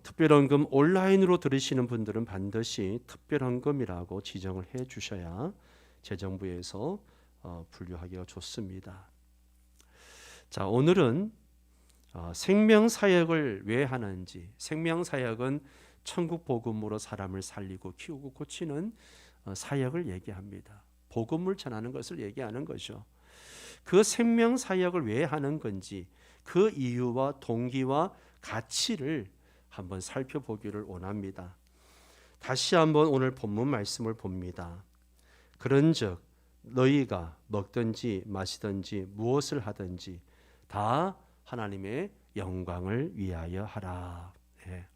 특별헌금 온라인으로 들으시는 분들은 반드시 특별헌금이라고 지정을 해 주셔야 재정부에서 분류하기가 좋습니다. 자, 오늘은 생명사역을 왜 하는지, 생명사역은 천국 복음으로 사람을 살리고 키우고 고치는 사역을 얘기합니다. 복음을 전하는 것을 얘기하는 거죠. 그 생명사역을 왜 하는 건지 그 이유와 동기와 가치를 한번 살펴보기를 원합니다. 다시 한번 오늘 본문 말씀을 봅니다. 그런즉 너희가 먹든지 마시든지 무엇을 하든지 다 하나님의 영광을 위하여 하라. 네.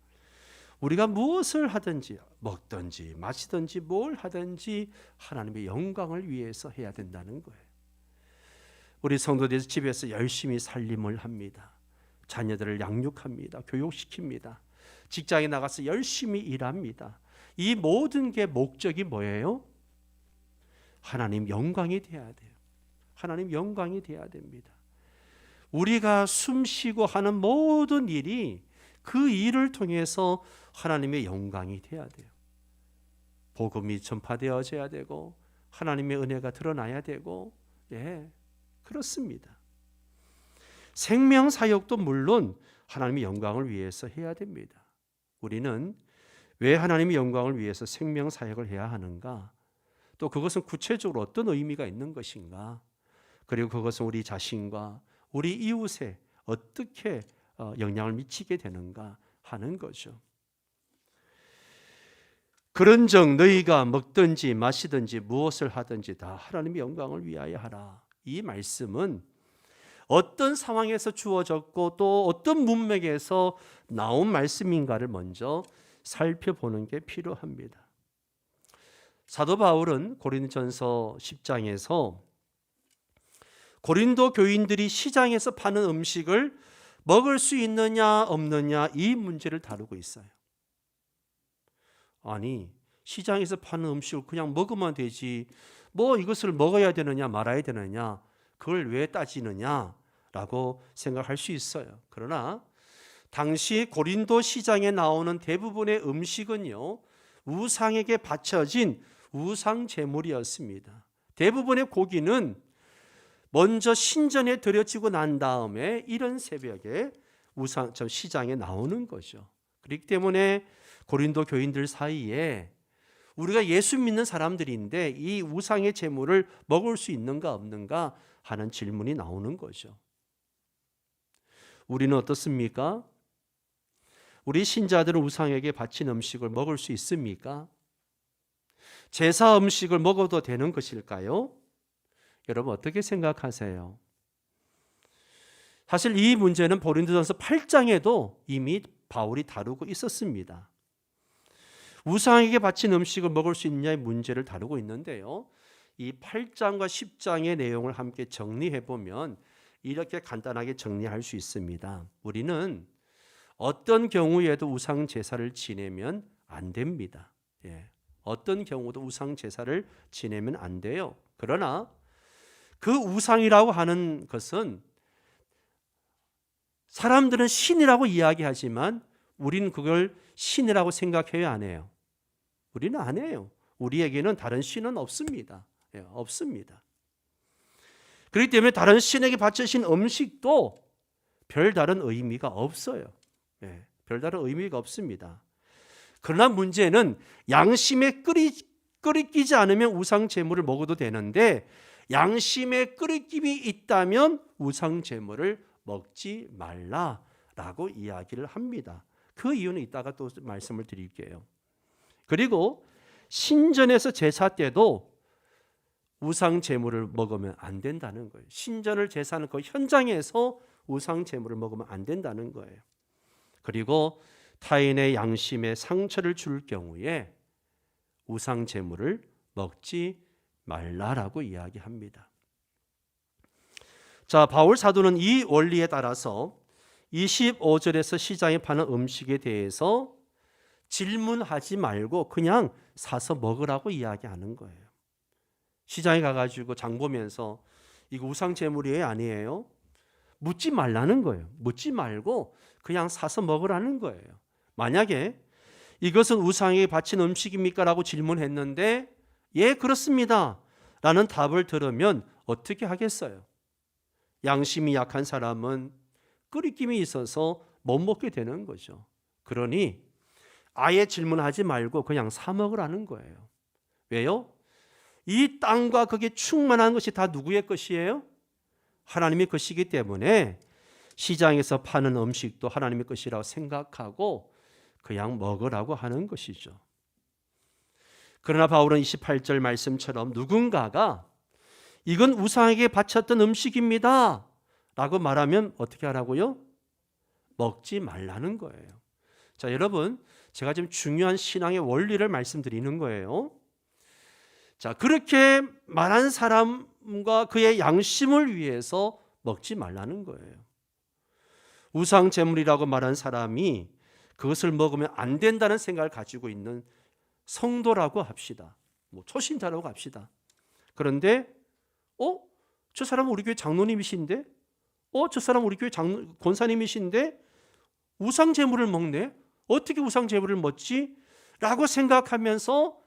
우리가 무엇을 하든지 먹든지 마시든지 뭘 하든지 하나님의 영광을 위해서 해야 된다는 거예요. 우리 성도들 집에서 열심히 살림을 합니다. 자녀들을 양육합니다. 교육시킵니다. 직장에 나가서 열심히 일합니다. 이 모든 게 목적이 뭐예요? 하나님 영광이 돼야 돼요. 하나님 영광이 돼야 됩니다. 우리가 숨쉬고 하는 모든 일이 그 일을 통해서 하나님의 영광이 돼야 돼요. 복음이 전파되어져야 되고 하나님의 은혜가 드러나야 되고, 그렇습니다. 생명사역도 물론 하나님의 영광을 위해서 해야 됩니다. 우리는 왜 하나님의 영광을 위해서 생명사역을 해야 하는가? 또 그것은 구체적으로 어떤 의미가 있는 것인가? 그리고 그것은 우리 자신과 우리 이웃에 어떻게 영향을 미치게 되는가 하는 거죠. 그런즉 너희가 먹든지 마시든지 무엇을 하든지 다 하나님의 영광을 위하여 하라. 이 말씀은 어떤 상황에서 주어졌고 또 어떤 문맥에서 나온 말씀인가를 먼저 살펴보는 게 필요합니다. 사도 바울은 고린도전서 10장에서 고린도 교인들이 시장에서 파는 음식을 먹을 수 있느냐 없느냐 이 문제를 다루고 있어요. 아니, 시장에서 파는 음식을 그냥 먹으면 되지 뭐 이것을 먹어야 되느냐 말아야 되느냐 그걸 왜 따지느냐라고 생각할 수 있어요. 그러나 당시 고린도 시장에 나오는 대부분의 음식은요, 우상에게 바쳐진 우상 제물이었습니다. 대부분의 고기는 먼저 신전에 드려지고 난 다음에 이른 새벽에 시장에 나오는 거죠. 그렇기 때문에 고린도 교인들 사이에 우리가 예수 믿는 사람들인데 이 우상의 제물을 먹을 수 있는가 없는가 하는 질문이 나오는 거죠. 우리는 어떻습니까? 우리 신자들은 우상에게 바친 음식을 먹을 수 있습니까? 제사 음식을 먹어도 되는 것일까요? 여러분 어떻게 생각하세요? 사실 이 문제는 고린도전서 8장에도 이미 바울이 다루고 있었습니다. 우상에게 바친 음식을 먹을 수 있느냐의 문제를 다루고 있는데요. 이 8장과 10장의 내용을 함께 정리해 보면 이렇게 간단하게 정리할 수 있습니다. 우리는 어떤 경우에도 우상 제사를 지내면 안 됩니다. 어떤 경우도 우상 제사를 지내면 안 돼요. 그러나 그 우상이라고 하는 것은 사람들은 신이라고 이야기하지만 우리는 그걸 신이라고 생각해요, 안 해요? 우리는 안 해요. 우리에게는 다른 신은 없습니다. 없습니다. 그렇기 때문에 다른 신에게 바쳐진 음식도 별다른 의미가 없어요. 별다른 의미가 없습니다. 그러나 문제는 양심에 끄리끼지 않으면 우상 제물을 먹어도 되는데 양심에 끄리낌이 있다면 우상 제물을 먹지 말라라고 이야기를 합니다. 그 이유는 이따가 또 말씀을 드릴게요. 그리고 신전에서 제사 때도 우상 제물을 먹으면 안 된다는 거예요. 신전을 제사하는 그 현장에서 우상 제물을 먹으면 안 된다는 거예요. 그리고 타인의 양심에 상처를 줄 경우에 우상 제물을 먹지 말라라고 이야기합니다. 자, 바울 사도는 이 원리에 따라서 25절에서 시장에 파는 음식에 대해서 질문하지 말고 그냥 사서 먹으라고 이야기하는 거예요. 시장에 가가지고 장 보면서 이거 우상 제물이에요, 아니에요? 묻지 말라는 거예요. 묻지 말고 그냥 사서 먹으라는 거예요. 만약에 이것은 우상에게 바친 음식입니까? 라고 질문했는데 예, 그렇습니다 라는 답을 들으면 어떻게 하겠어요? 양심이 약한 사람은 끄리낌이 있어서 못 먹게 되는 거죠. 그러니 아예 질문하지 말고 그냥 사 먹으라는 거예요. 왜요? 이 땅과 거기에 충만한 것이 다 누구의 것이에요? 하나님의 것이기 때문에 시장에서 파는 음식도 하나님의 것이라고 생각하고 그냥 먹으라고 하는 것이죠. 그러나 바울은 28절 말씀처럼 누군가가 이건 우상에게 바쳤던 음식입니다 라고 말하면 어떻게 하라고요? 먹지 말라는 거예요. 자, 여러분, 제가 지금 중요한 신앙의 원리를 말씀드리는 거예요. 자, 그렇게 말한 사람과 그의 양심을 위해서 먹지 말라는 거예요. 우상 제물이라고 말한 사람이 그것을 먹으면 안 된다는 생각을 가지고 있는 성도라고 합시다. 뭐 초신자라고 합시다. 그런데 저 사람은 우리 교회 장로님이신데, 저 사람은 우리 교회 권사님이신데 우상 제물을 먹네. 어떻게 우상 제물을 먹지? 라고 생각하면서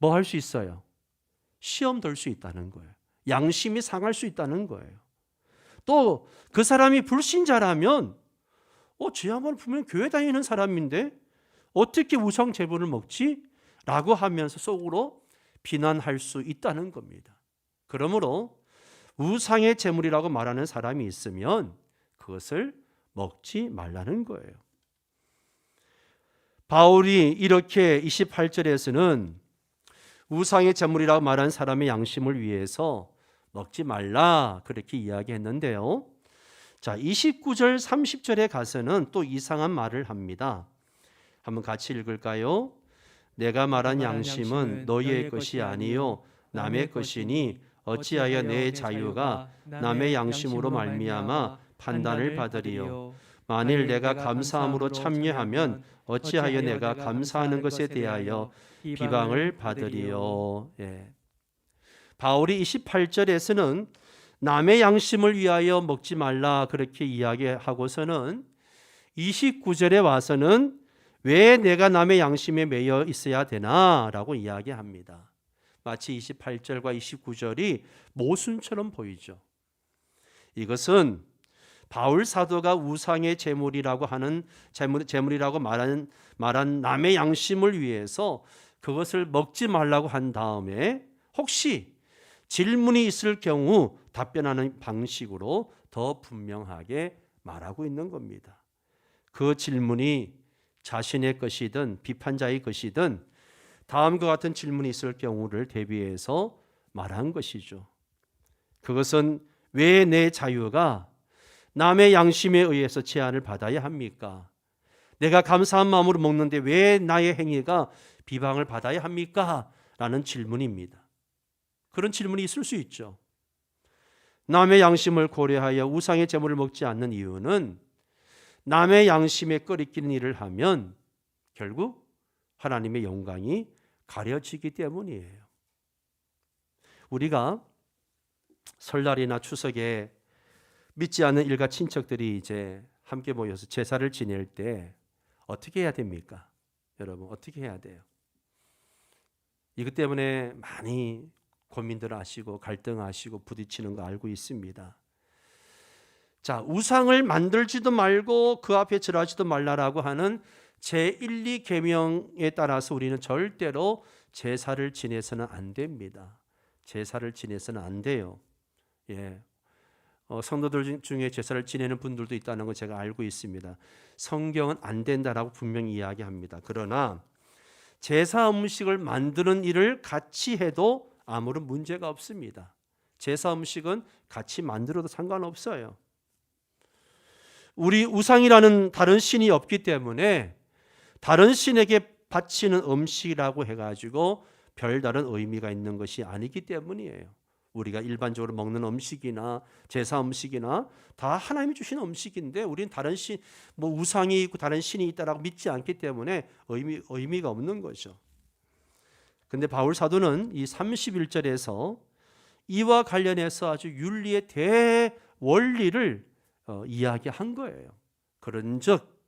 뭐 할 수 있어요? 시험 들 수 있다는 거예요. 양심이 상할 수 있다는 거예요. 또 그 사람이 불신자라면 쟤야말로 분명 교회 다니는 사람인데 어떻게 우상 제물을 먹지? 라고 하면서 속으로 비난할 수 있다는 겁니다. 그러므로 우상의 제물이라고 말하는 사람이 있으면 그것을 먹지 말라는 거예요. 바울이 이렇게 28절에서는 우상의 제물이라고 말한 사람의 양심을 위해서 먹지 말라 그렇게 이야기했는데요. 자, 29절 30절에 가서는 또 이상한 말을 합니다. 한번 같이 읽을까요? 내가 말한 양심은 너희의 것이 아니요 남의 것이니 어찌하여 내 자유가 남의 양심으로 말미암아 판단을 받으리요. 만일 내가 감사함으로 참여하면 어찌하여 내가 감사하는 것에 대하여 비방을 받으리요. 예. 바울이 28절에서는 남의 양심을 위하여 먹지 말라 그렇게 이야기하고서는 29절에 와서는 왜 내가 남의 양심에 매여 있어야 되나 라고 이야기합니다. 마치 28절과 29절이 모순처럼 보이죠. 이것은 바울 사도가 우상의 제물이라고 하는 제물이라고 말한 남의 양심을 위해서 그것을 먹지 말라고 한 다음에 혹시 질문이 있을 경우 답변하는 방식으로 더 분명하게 말하고 있는 겁니다. 그 질문이 자신의 것이든 비판자의 것이든 다음과 같은 질문이 있을 경우를 대비해서 말한 것이죠. 그것은 왜 내 자유가 남의 양심에 의해서 제한을 받아야 합니까? 내가 감사한 마음으로 먹는데 왜 나의 행위가 비방을 받아야 합니까? 라는 질문입니다. 그런 질문이 있을 수 있죠. 남의 양심을 고려하여 우상의 제물을 먹지 않는 이유는 남의 양심에 꺼리끼는 일을 하면 결국 하나님의 영광이 가려지기 때문이에요. 우리가 설날이나 추석에 믿지 않는 일가 친척들이 이제 함께 모여서 제사를 지낼 때 어떻게 해야 됩니까? 여러분 어떻게 해야 돼요? 이것 때문에 많이 고민들 하시고 갈등하시고 부딪히는 거 알고 있습니다. 자, 우상을 만들지도 말고 그 앞에 절하지도 말라라고 하는 제1, 2계명에 따라서 우리는 절대로 제사를 지내서는 안 됩니다. 제사를 지내서는 안 돼요. 예. 성도들 중에 제사를 지내는 분들도 있다는 거 제가 알고 있습니다. 성경은 안 된다라고 분명히 이야기합니다. 그러나 제사 음식을 만드는 일을 같이 해도 아무런 문제가 없습니다. 제사 음식은 같이 만들어도 상관없어요. 우리 우상이라는 다른 신이 없기 때문에 다른 신에게 바치는 음식이라고 해가지고 별다른 의미가 있는 것이 아니기 때문이에요. 우리가 일반적으로 먹는 음식이나 제사 음식이나 다 하나님이 주신 음식인데 우리는 다른 신, 뭐 우상이 있고 다른 신이 있다라고 믿지 않기 때문에 의미가 없는 거죠. 근데 바울 사도는 이 31절에서 이와 관련해서 아주 윤리의 대원리를 이야기한 거예요. 그런즉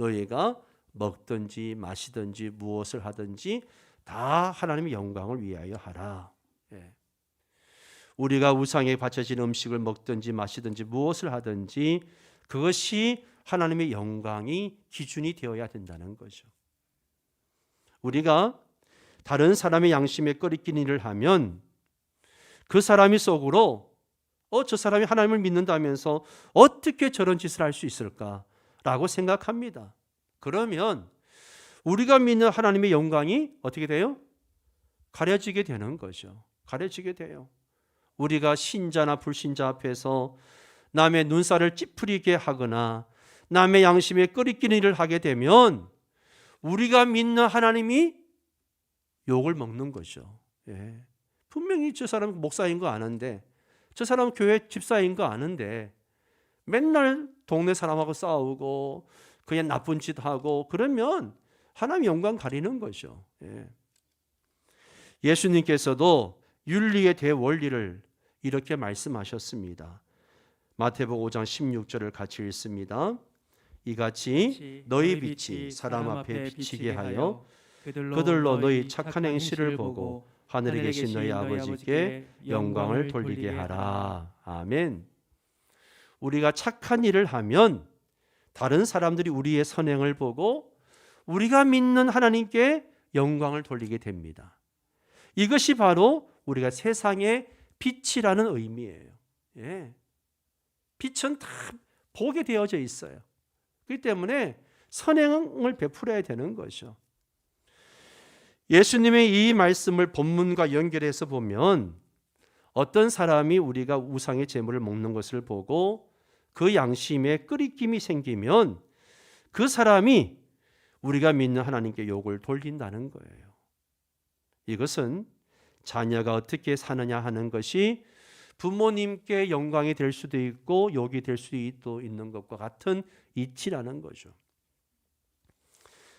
너희가 먹든지 마시든지 무엇을 하든지 다 하나님의 영광을 위하여 하라. 예. 우리가 우상에 바쳐진 음식을 먹든지 마시든지 무엇을 하든지 그것이 하나님의 영광이 기준이 되어야 된다는 거죠. 우리가 다른 사람의 양심에 끓이긴 일을 하면 그 사람이 속으로 저 사람이 하나님을 믿는다면서 어떻게 저런 짓을 할 수 있을까라고 생각합니다. 그러면 우리가 믿는 하나님의 영광이 어떻게 돼요? 가려지게 되는 거죠. 가려지게 돼요. 우리가 신자나 불신자 앞에서 남의 눈살을 찌푸리게 하거나 남의 양심에 끓이긴 일을 하게 되면 우리가 믿는 하나님이 욕을 먹는 거죠. 예. 분명히 저 사람은 목사인 거 아는데, 저 사람은 교회 집사인 거 아는데 맨날 동네 사람하고 싸우고 그냥 나쁜 짓 하고 그러면 하나님 영광 가리는 거죠. 예. 예수님께서도 윤리의 대원리를 이렇게 말씀하셨습니다. 마태복음 5장 16절을 같이 읽습니다. 이같이 너희 빛이 사람 앞에 비치게 하여 그들로 너희 착한 행실을 보고 하늘에 계신 너희 아버지께 영광을 돌리게 하라. 아멘. 우리가 착한 일을 하면 다른 사람들이 우리의 선행을 보고 우리가 믿는 하나님께 영광을 돌리게 됩니다. 이것이 바로 우리가 세상의 빛이라는 의미예요. 예. 빛은 다 보게 되어져 있어요. 그렇기 때문에 선행을 베풀어야 되는 거죠. 예수님의 이 말씀을 본문과 연결해서 보면 어떤 사람이 우리가 우상의 제물을 먹는 것을 보고 그 양심에 끓이김이 생기면 그 사람이 우리가 믿는 하나님께 욕을 돌린다는 거예요. 이것은 자녀가 어떻게 사느냐 하는 것이 부모님께 영광이 될 수도 있고 욕이 될 수도 있는 것과 같은 이치라는 거죠.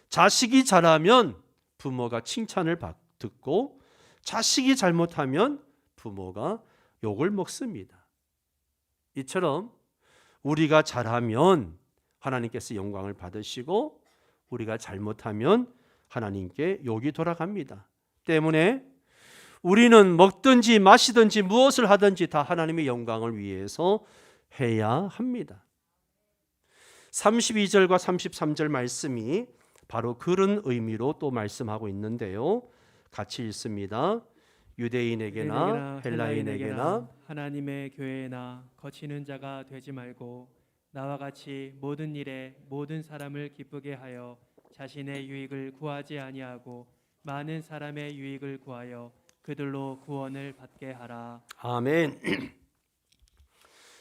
자식이 잘하면 부모가 칭찬을 듣고 자식이 잘못하면 부모가 욕을 먹습니다. 이처럼 우리가 잘하면 하나님께서 영광을 받으시고 우리가 잘못하면 하나님께 욕이 돌아갑니다. 때문에 우리는 먹든지 마시든지 무엇을 하든지 다 하나님의 영광을 위해서 해야 합니다. 32절과 33절 말씀이 바로 그런 의미로 또 말씀하고 있는데요. 같이 읽습니다. 유대인에게나 헬라인에게나 하나님의 교회나 거치는 자가 되지 말고 나와 같이 모든 일에 모든 사람을 기쁘게 하여 자신의 유익을 구하지 아니하고 많은 사람의 유익을 구하여 그들로 구원을 받게 하라. 아멘.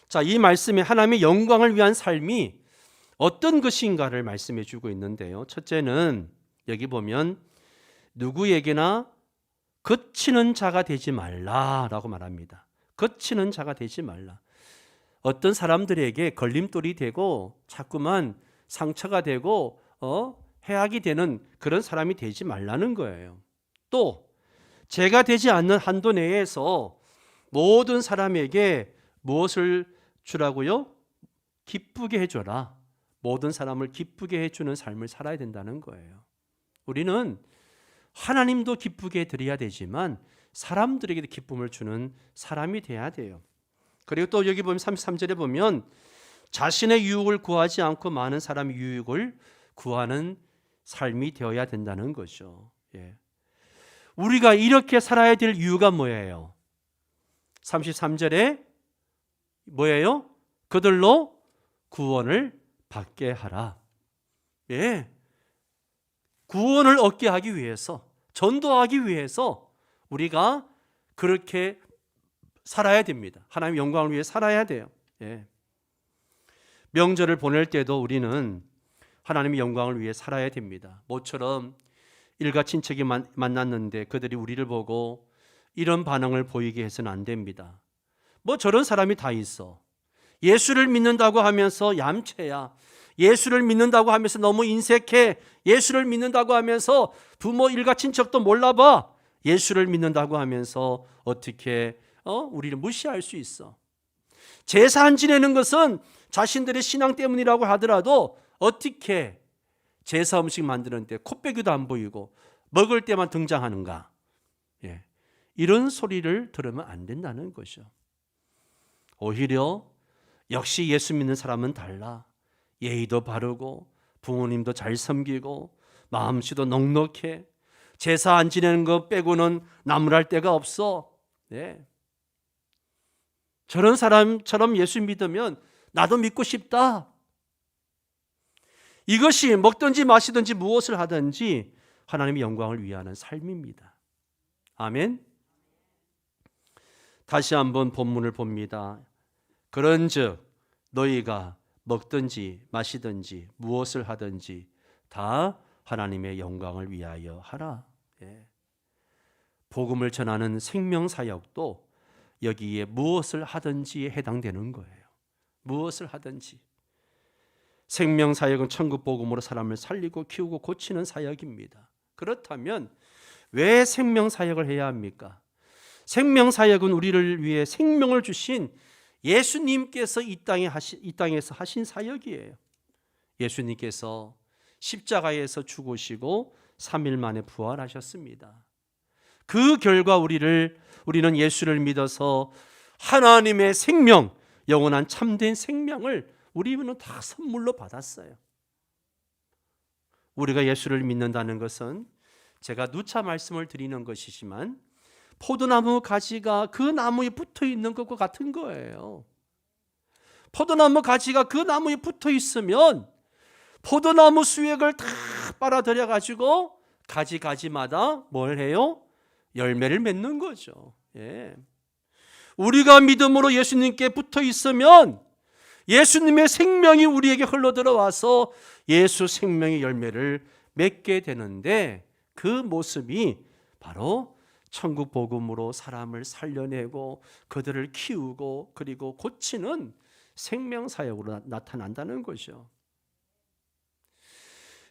자, 이 말씀에 하나님의 영광을 위한 삶이 어떤 것인가를 말씀해 주고 있는데요. 첫째는 여기 보면 누구에게나 거치는 자가 되지 말라라고 말합니다. 거치는 자가 되지 말라. 어떤 사람들에게 걸림돌이 되고 자꾸만 상처가 되고 해악이 되는 그런 사람이 되지 말라는 거예요. 또 죄가 되지 않는 한도 내에서 모든 사람에게 무엇을 주라고요? 기쁘게 해줘라. 모든 사람을 기쁘게 해주는 삶을 살아야 된다는 거예요. 우리는 하나님도 기쁘게 드려야 되지만 사람들에게도 기쁨을 주는 사람이 돼야 돼요. 그리고 또 여기 보면 33절에 보면 자신의 유익을 구하지 않고 많은 사람의 유익을 구하는 삶이 되어야 된다는 거죠. 예. 우리가 이렇게 살아야 될 이유가 뭐예요? 33절에 뭐예요? 그들로 구원을 받게 하라. 예. 구원을 얻게 하기 위해서, 전도하기 위해서 우리가 그렇게 살아야 됩니다. 하나님의 영광을 위해 살아야 돼요. 예. 명절을 보낼 때도 우리는 하나님의 영광을 위해 살아야 됩니다. 모처럼 일가 친척이 만났는데 그들이 우리를 보고 이런 반응을 보이게 해서는 안 됩니다. 뭐 저런 사람이 다 있어. 예수를 믿는다고 하면서 얌체야. 예수를 믿는다고 하면서 너무 인색해. 예수를 믿는다고 하면서 부모 일가 친척도 몰라봐. 예수를 믿는다고 하면서 어떻게 우리를 무시할 수 있어. 제사 안 지내는 것은 자신들의 신앙 때문이라고 하더라도 어떻게 제사 음식 만드는데 코빼기도 안 보이고 먹을 때만 등장하는가? 예. 이런 소리를 들으면 안 된다는 거죠. 오히려 역시 예수 믿는 사람은 달라. 예의도 바르고 부모님도 잘 섬기고 마음씨도 넉넉해. 제사 안 지내는 거 빼고는 나무랄 데가 없어. 네. 저런 사람처럼 예수 믿으면 나도 믿고 싶다. 이것이 먹든지 마시든지 무엇을 하든지 하나님의 영광을 위하는 삶입니다. 아멘. 다시 한번 본문을 봅니다. 그런즉 너희가 먹든지 마시든지 무엇을 하든지 다 하나님의 영광을 위하여 하라. 예. 복음을 전하는 생명사역도 여기에 무엇을 하든지에 해당되는 거예요. 무엇을 하든지. 생명사역은 천국 복음으로 사람을 살리고 키우고 고치는 사역입니다. 그렇다면 왜 생명사역을 해야 합니까? 생명사역은 우리를 위해 생명을 주신 예수님께서 이 땅에서 하신 사역이에요. 예수님께서 십자가에서 죽으시고 3일 만에 부활하셨습니다. 그 결과 우리는 예수를 믿어서 하나님의 생명, 영원한 참된 생명을 우리는 다 선물로 받았어요. 우리가 예수를 믿는다는 것은 제가 누차 말씀을 드리는 것이지만 포도나무 가지가 그 나무에 붙어 있는 것과 같은 거예요. 포도나무 가지가 그 나무에 붙어 있으면 포도나무 수액을 다 빨아들여 가지고 가지마다 뭘 해요? 열매를 맺는 거죠. 예. 우리가 믿음으로 예수님께 붙어 있으면 예수님의 생명이 우리에게 흘러 들어와서 예수 생명의 열매를 맺게 되는데 그 모습이 바로 천국 복음으로 사람을 살려내고 그들을 키우고 그리고 고치는 생명사역으로 나타난다는 거죠.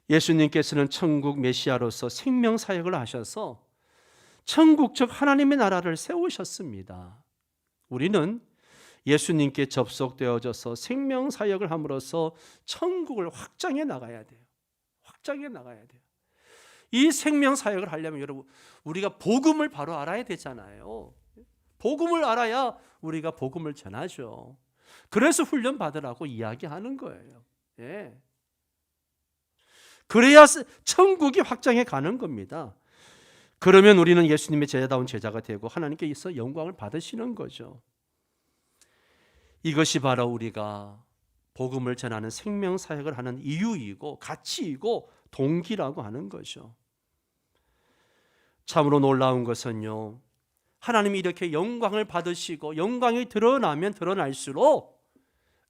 예수님께서는 천국 메시아로서 생명사역을 하셔서 천국 즉 하나님의 나라를 세우셨습니다. 우리는 예수님께 접속되어져서 생명사역을 함으로써 천국을 확장해 나가야 돼요. 확장해 나가야 돼요. 이 생명사역을 하려면 여러분 우리가 복음을 바로 알아야 되잖아요. 복음을 알아야 우리가 복음을 전하죠. 그래서 훈련 받으라고 이야기하는 거예요. 예. 그래야 천국이 확장해 가는 겁니다. 그러면 우리는 예수님의 제자다운 제자가 되고 하나님께서 영광을 받으시는 거죠. 이것이 바로 우리가 복음을 전하는 생명사역을 하는 이유이고 가치이고 동기라고 하는 거죠. 참으로 놀라운 것은요, 하나님이 이렇게 영광을 받으시고 영광이 드러나면 드러날수록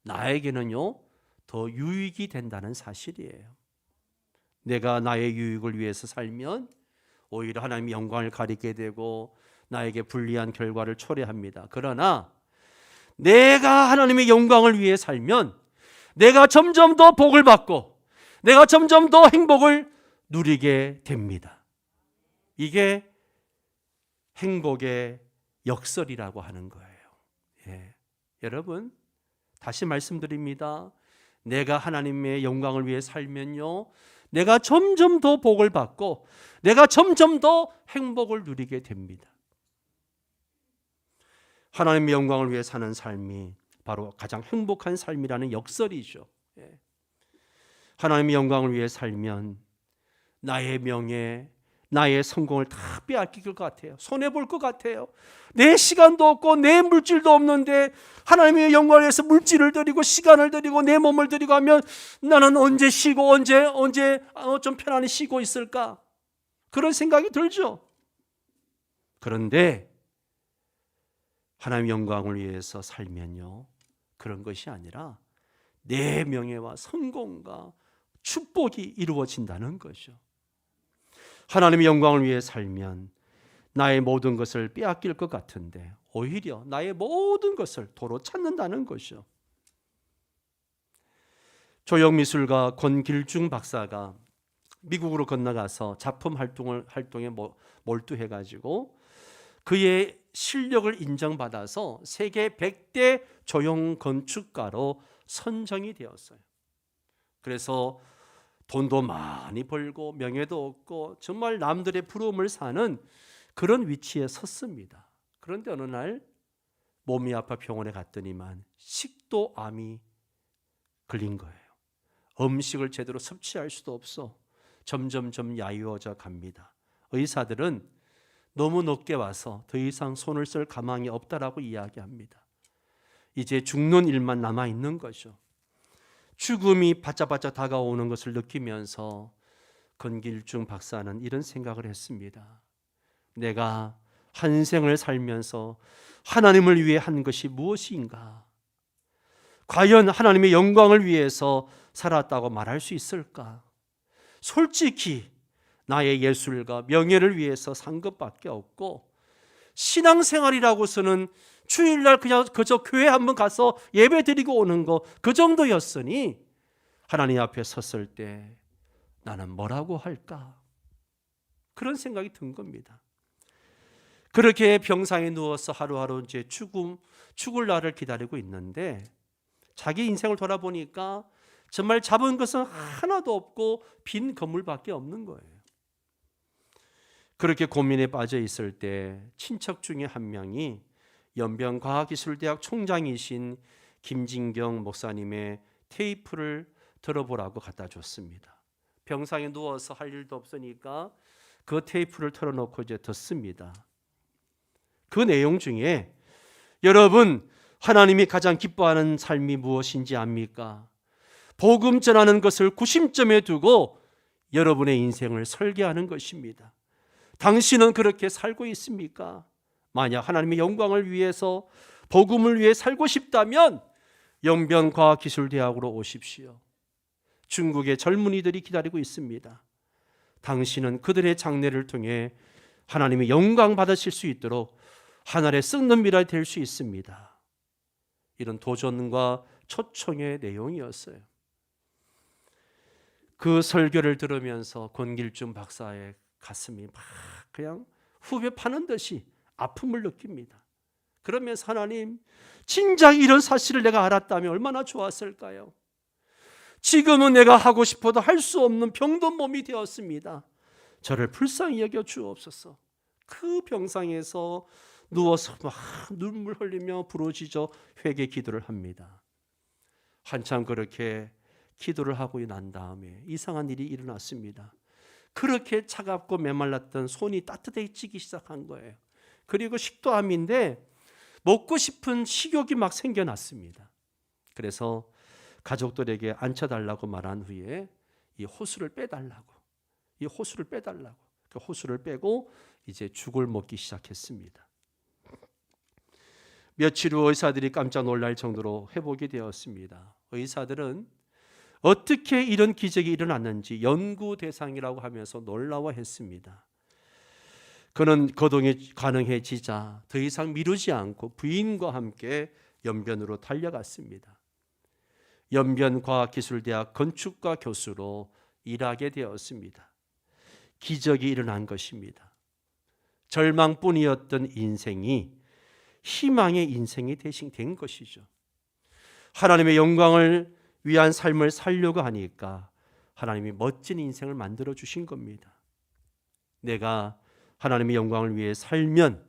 나에게는요 더 유익이 된다는 사실이에요. 내가 나의 유익을 위해서 살면 오히려 하나님의 영광을 가리게 되고 나에게 불리한 결과를 초래합니다. 그러나 내가 하나님의 영광을 위해 살면 내가 점점 더 복을 받고 내가 점점 더 행복을 누리게 됩니다. 이게 행복의 역설이라고 하는 거예요. 예. 여러분 다시 말씀드립니다. 내가 하나님의 영광을 위해 살면요 내가 점점 더 복을 받고 내가 점점 더 행복을 누리게 됩니다. 하나님의 영광을 위해 사는 삶이 바로 가장 행복한 삶이라는 역설이죠. 예. 하나님의 영광을 위해 살면 나의 명예, 나의 성공을 다 빼앗길 것 같아요. 손해볼 것 같아요. 내 시간도 없고 내 물질도 없는데 하나님의 영광을 위해서 물질을 드리고 시간을 드리고 내 몸을 드리고 하면 나는 언제 쉬고 언제 좀 편안히 쉬고 있을까? 그런 생각이 들죠. 그런데 하나님의 영광을 위해서 살면요 그런 것이 아니라 내 명예와 성공과 축복이 이루어진다는 거죠. 하나님의 영광을 위해 살면 나의 모든 것을 빼앗길 것 같은데 오히려 나의 모든 것을 도로 찾는다는 것이죠. 조형미술가 권길중 박사가 미국으로 건너가서 작품 활동에 몰두해가지고 그의 실력을 인정받아서 세계 100대 조형 건축가로 선정이 되었어요. 그래서 돈도 많이 벌고 명예도 얻고 정말 남들의 부러움을 사는 그런 위치에 섰습니다. 그런데 어느 날 몸이 아파 병원에 갔더니만 식도암이 걸린 거예요. 음식을 제대로 섭취할 수도 없어 점점점 야유어져 갑니다. 의사들은 너무 높게 와서 더 이상 손을 쓸 가망이 없다라고 이야기합니다. 이제 죽는 일만 남아 있는 거죠. 죽음이 바짝바짝 다가오는 것을 느끼면서 권길중 박사는 이런 생각을 했습니다. 내가 한 생을 살면서 하나님을 위해 한 것이 무엇인가? 과연 하나님의 영광을 위해서 살았다고 말할 수 있을까? 솔직히 나의 예술과 명예를 위해서 산 것밖에 없고, 신앙생활이라고서는 주일날 그냥 그저 교회 한번 가서 예배 드리고 오는 거 그 정도였으니 하나님 앞에 섰을 때 나는 뭐라고 할까? 그런 생각이 든 겁니다. 그렇게 병상에 누워서 하루하루 이제 죽을 날을 기다리고 있는데 자기 인생을 돌아보니까 정말 잡은 것은 하나도 없고 빈 건물밖에 없는 거예요. 그렇게 고민에 빠져 있을 때 친척 중에 한 명이 연변과학기술대학 총장이신 김진경 목사님의 테이프를 들어보라고 갖다 줬습니다. 병상에 누워서 할 일도 없으니까 그 테이프를 틀어놓고 이제 듣습니다. 그 내용 중에 여러분, 하나님이 가장 기뻐하는 삶이 무엇인지 압니까? 복음 전하는 것을 구심점에 두고 여러분의 인생을 설계하는 것입니다. 당신은 그렇게 살고 있습니까? 만약 하나님의 영광을 위해서 복음을 위해 살고 싶다면 연변과학기술대학으로 오십시오. 중국의 젊은이들이 기다리고 있습니다. 당신은 그들의 장래를 통해 하나님의 영광 받으실 수 있도록 하늘에 썩는 미랄이 될 수 있습니다. 이런 도전과 초청의 내용이었어요. 그 설교를 들으면서 권길중 박사의 가슴이 막 그냥 후벼 파는 듯이 아픔을 느낍니다. 그러면서 하나님, 진작 이런 사실을 내가 알았다면 얼마나 좋았을까요? 지금은 내가 하고 싶어도 할 수 없는 병든 몸이 되었습니다. 저를 불쌍히 여겨 주옵소서. 그 병상에서 누워서 막 눈물 흘리며 부르짖어 회개 기도를 합니다. 한참 그렇게 기도를 하고 난 다음에 이상한 일이 일어났습니다. 그렇게 차갑고 메말랐던 손이 따뜻해지기 시작한 거예요. 그리고 식도암인데 먹고 싶은 식욕이 막 생겨났습니다. 그래서 가족들에게 앉혀달라고 말한 후에 이 호수를 빼달라고 그 호수를 빼고 이제 죽을 먹기 시작했습니다. 며칠 후 의사들이 깜짝 놀랄 정도로 회복이 되었습니다. 의사들은 어떻게 이런 기적이 일어났는지 연구 대상이라고 하면서 놀라워했습니다. 그는 거동이 가능해지자 더 이상 미루지 않고 부인과 함께 연변으로 달려갔습니다. 연변과학기술대학 건축과 교수로 일하게 되었습니다. 기적이 일어난 것입니다. 절망뿐이었던 인생이 희망의 인생이 된 것이죠. 하나님의 영광을 위한 삶을 살려고 하니까 하나님이 멋진 인생을 만들어 주신 겁니다. 내가 하나님의 영광을 위해 살면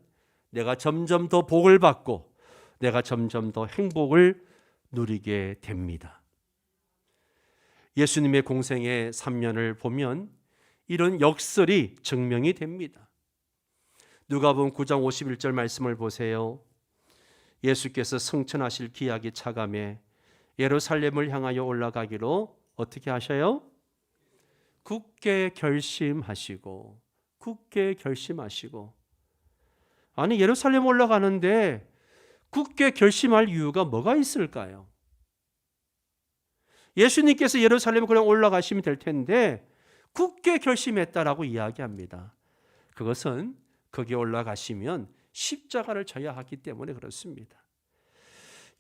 내가 점점 더 복을 받고 내가 점점 더 행복을 누리게 됩니다. 예수님의 공생의 3년을 보면 이런 역설이 증명이 됩니다. 누가복음 9장 51절 말씀을 보세요. 예수께서 승천하실 기약이 차감해 예루살렘을 향하여 올라가기로 어떻게 하셔요? 굳게 결심하시고 아니 예루살렘 올라가는데 굳게 결심할 이유가 뭐가 있을까요? 예수님께서 예루살렘 그냥 올라가시면 될 텐데 굳게 결심했다라고 이야기합니다. 그것은 거기 올라가시면 십자가를 져야 하기 때문에 그렇습니다.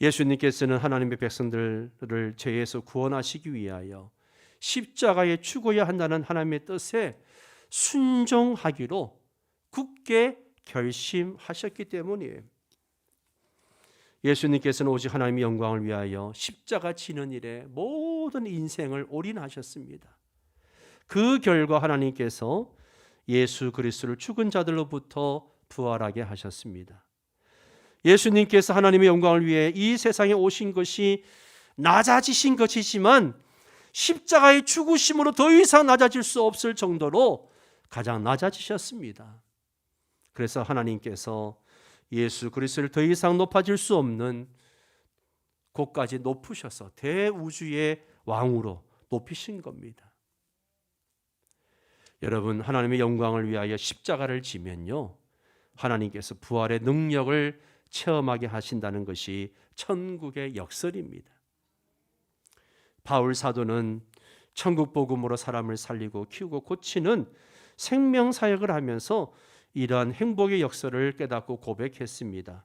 예수님께서는 하나님의 백성들을 죄에서 구원하시기 위하여 십자가에 죽어야 한다는 하나님의 뜻에 순종하기로 굳게 결심하셨기 때문이에요. 예수님께서는 오직 하나님의 영광을 위하여 십자가 지는 일에 모든 인생을 올인하셨습니다. 그 결과 하나님께서 예수 그리스도를 죽은 자들로부터 부활하게 하셨습니다. 예수님께서 하나님의 영광을 위해 이 세상에 오신 것이 낮아지신 것이지만 십자가의 죽으심으로 더 이상 낮아질 수 없을 정도로 가장 낮아지셨습니다. 그래서 하나님께서 예수 그리스도를 더 이상 높아질 수 없는 곳까지 높으셔서 대우주의 왕으로 높이신 겁니다. 여러분, 하나님의 영광을 위하여 십자가를 지면요, 하나님께서 부활의 능력을 체험하게 하신다는 것이 천국의 역설입니다. 바울 사도는 천국 복음으로 사람을 살리고 키우고 고치는 생명 사역을 하면서 이러한 행복의 역설을 깨닫고 고백했습니다.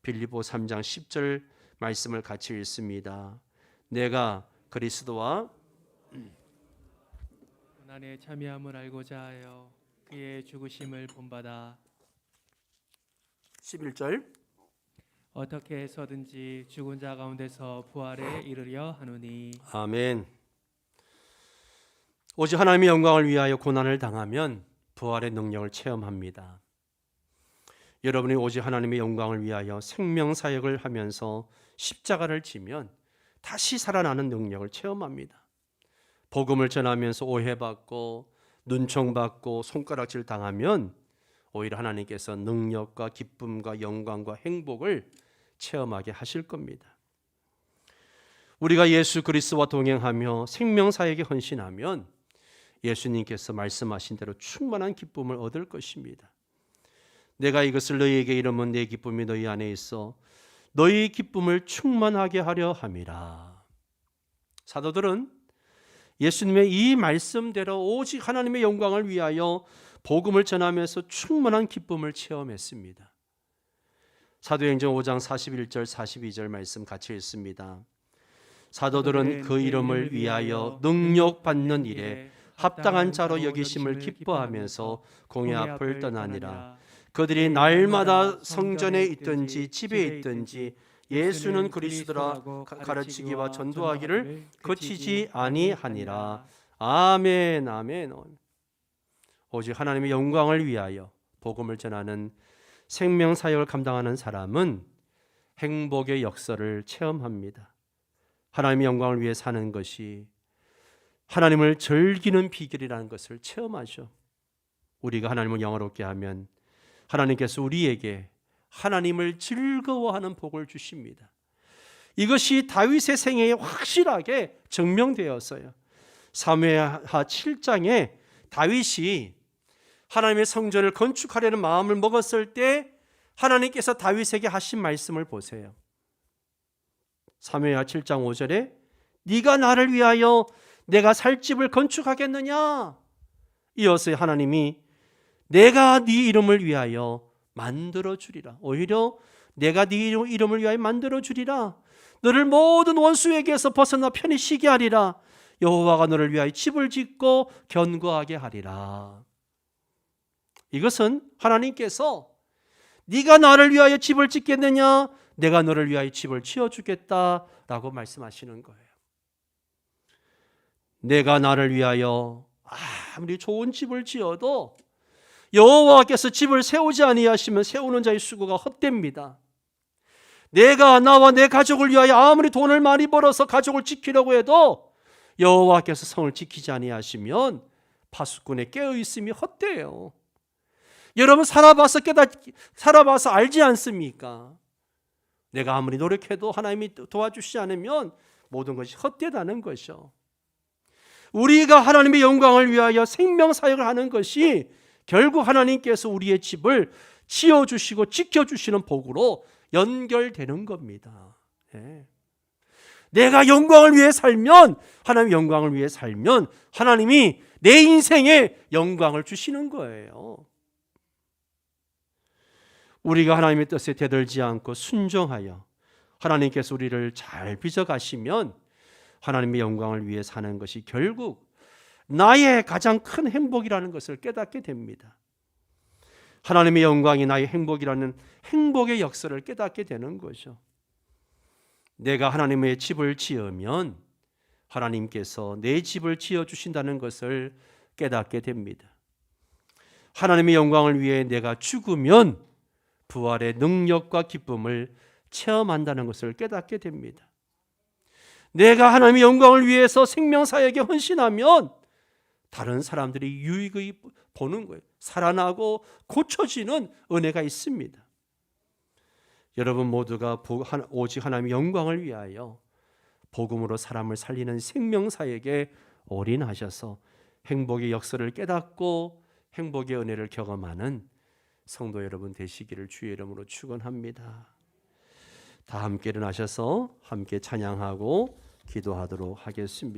빌립보 3장 10절 말씀을 같이 읽습니다. 내가 그리스도와 고난에 참여함을 알고자 하여 그의 죽으심을 본받아 11절 어떻게 해서든지 죽은 자 가운데서 부활에 이르려 하노니. 아멘. 오직 하나님의 영광을 위하여 고난을 당하면 부활의 능력을 체험합니다. 여러분이 오직 하나님의 영광을 위하여 생명 사역을 하면서 십자가를 지면 다시 살아나는 능력을 체험합니다. 복음을 전하면서 오해받고 눈총받고 손가락질 당하면 오히려 하나님께서 능력과 기쁨과 영광과 행복을 체험하게 하실 겁니다. 우리가 예수 그리스도와 동행하며 생명 사역에 헌신하면 예수님께서 말씀하신 대로 충만한 기쁨을 얻을 것입니다. 내가 이것을 너희에게 이르면 내 기쁨이 너희 안에 있어 너희 기쁨을 충만하게 하려 함이라. 사도들은 예수님의 이 말씀대로 오직 하나님의 영광을 위하여 복음을 전하면서 충만한 기쁨을 체험했습니다. 사도행전 5장 41절 42절 말씀 같이 읽습니다. 사도들은 그 이름을 위하여 능력받는 일에 합당한 자로 여기심을 기뻐하면서 공회 앞을 떠나니라. 그들이 날마다 성전에 있든지 집에 있든지 예수는 그리스도라 가르치기와 전도하기를 그치지 아니하니라. 아멘, 아멘. 오직 하나님의 영광을 위하여 복음을 전하는 생명 사역을 감당하는 사람은 행복의 역설을 체험합니다. 하나님의 영광을 위해 사는 것이 하나님을 즐기는 비결이라는 것을 체험하죠. 우리가 하나님을 영화롭게 하면 하나님께서 우리에게 하나님을 즐거워하는 복을 주십니다. 이것이 다윗의 생애에 확실하게 증명되었어요. 사무엘하 7장에 다윗이 하나님의 성전을 건축하려는 마음을 먹었을 때 하나님께서 다윗에게 하신 말씀을 보세요. 사무엘하 7장 5절에 네가 나를 위하여 내가 살 집을 건축하겠느냐? 이어서 하나님이 내가 네 이름을 위하여 만들어 주리라. 오히려 내가 네 이름을 위하여 만들어 주리라. 너를 모든 원수에게서 벗어나 편히 쉬게 하리라. 여호와가 너를 위하여 집을 짓고 견고하게 하리라. 이것은 하나님께서 네가 나를 위하여 집을 짓겠느냐? 내가 너를 위하여 집을 지어주겠다라고 말씀하시는 거예요. 내가 나를 위하여 아무리 좋은 집을 지어도 여호와께서 집을 세우지 아니하시면 세우는 자의 수고가 헛됩니다. 내가 나와 내 가족을 위하여 아무리 돈을 많이 벌어서 가족을 지키려고 해도 여호와께서 성을 지키지 아니하시면 파수꾼에 깨어 있음이 헛돼요. 여러분 살아봐서 알지 않습니까? 내가 아무리 노력해도 하나님이 도와주시지 않으면 모든 것이 헛되다는 것이죠. 우리가 하나님의 영광을 위하여 생명 사역을 하는 것이 결국 하나님께서 우리의 집을 지어주시고 지켜주시는 복으로 연결되는 겁니다. 예. 내가 영광을 위해 살면, 하나님의 영광을 위해 살면 하나님이 내 인생에 영광을 주시는 거예요. 우리가 하나님의 뜻에 대들지 않고 순종하여 하나님께서 우리를 잘 빚어가시면 하나님의 영광을 위해 사는 것이 결국 나의 가장 큰 행복이라는 것을 깨닫게 됩니다. 하나님의 영광이 나의 행복이라는 행복의 역설을 깨닫게 되는 거죠. 내가 하나님의 집을 지으면 하나님께서 내 집을 지어주신다는 것을 깨닫게 됩니다. 하나님의 영광을 위해 내가 죽으면 부활의 능력과 기쁨을 체험한다는 것을 깨닫게 됩니다. 내가 하나님의 영광을 위해서 생명사역에 헌신하면 다른 사람들이 유익을 보는 거예요. 살아나고 고쳐지는 은혜가 있습니다. 여러분 모두가 오직 하나님의 영광을 위하여 복음으로 사람을 살리는 생명사역에 올인하셔서 행복의 역사를 깨닫고 행복의 은혜를 경험하는 성도 여러분 되시기를 주의 이름으로 축원합니다. 다 함께 일어나셔서 함께 찬양하고 기도하도록 하겠습니다.